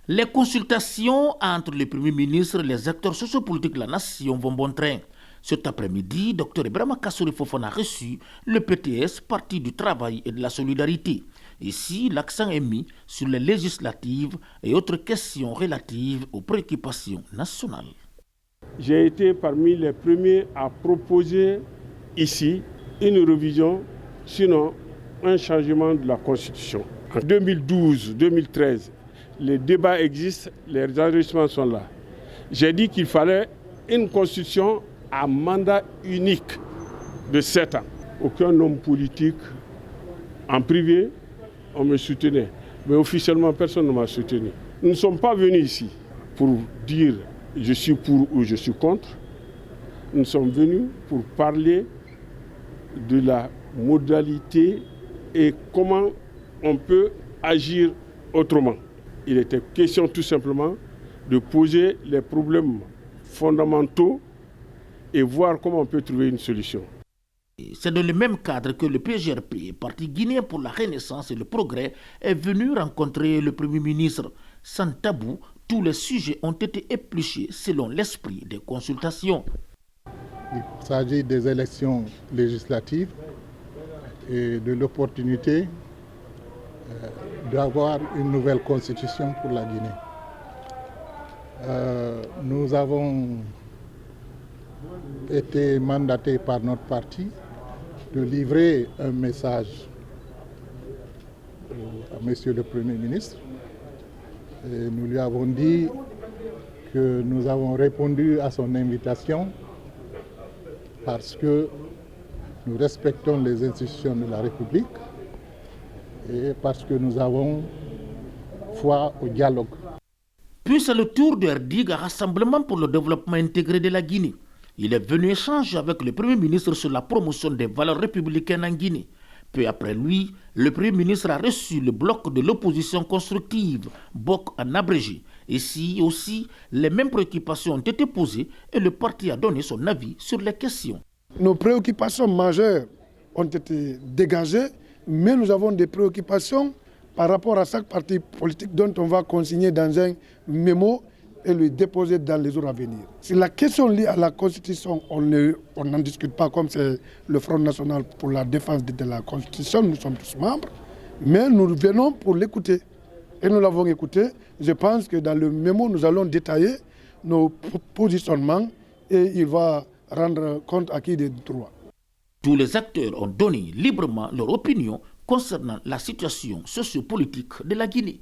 Les consultations entre le Premier ministre et les acteurs sociopolitiques de la nation vont bon train. Cet après-midi, Dr Ibrahima Kassory Fofana a reçu le PTS, Parti du Travail et de la Solidarité. Ici, l'accent est mis sur les législatives et autres questions relatives aux préoccupations nationales. J'ai été parmi les premiers à proposer ici une révision, sinon un changement de la Constitution. En 2012-2013, les débats existent, les enregistrements sont là. J'ai dit qu'il fallait une Constitution à mandat unique de 7 ans. Aucun homme politique, en privé, on me soutenait. Mais officiellement, personne ne m'a soutenu. Nous ne sommes pas venus ici pour dire je suis pour ou je suis contre. Nous sommes venus pour parler de la modalité et comment on peut agir autrement. Il était question tout simplement de poser les problèmes fondamentaux et voir comment on peut trouver une solution. C'est dans le même cadre que le PGRP, Parti guinéen pour la Renaissance et le Progrès, est venu rencontrer le Premier ministre. Sans tabou, tous les sujets ont été épluchés selon l'esprit des consultations. Il s'agit des élections législatives et de l'opportunité d'avoir une nouvelle constitution pour la Guinée. Nous avons été mandatés par notre parti de livrer un message à Monsieur le Premier ministre. Et nous lui avons dit que nous avons répondu à son invitation parce que nous respectons les institutions de la République et parce que nous avons foi au dialogue. Puis c'est le tour de RDIG, Rassemblement pour le développement intégré de la Guinée. Il est venu échanger avec le Premier ministre sur la promotion des valeurs républicaines en Guinée. Peu après lui, le Premier ministre a reçu le bloc de l'opposition constructive, BOC en abrégé. Ici aussi, les mêmes préoccupations ont été posées et le parti a donné son avis sur les questions. Nos préoccupations majeures ont été dégagées, mais nous avons des préoccupations par rapport à chaque parti politique dont on va consigner dans un mémo et le déposer dans les jours à venir. Si la question liée à la Constitution, on n'en discute pas comme c'est le Front National pour la défense de la Constitution, nous sommes tous membres, mais nous venons pour l'écouter. Et nous l'avons écouté. Je pense que dans le mémo, nous allons détailler nos positionnements et il va rendre compte à qui des droits. Tous les acteurs ont donné librement leur opinion concernant la situation sociopolitique de la Guinée.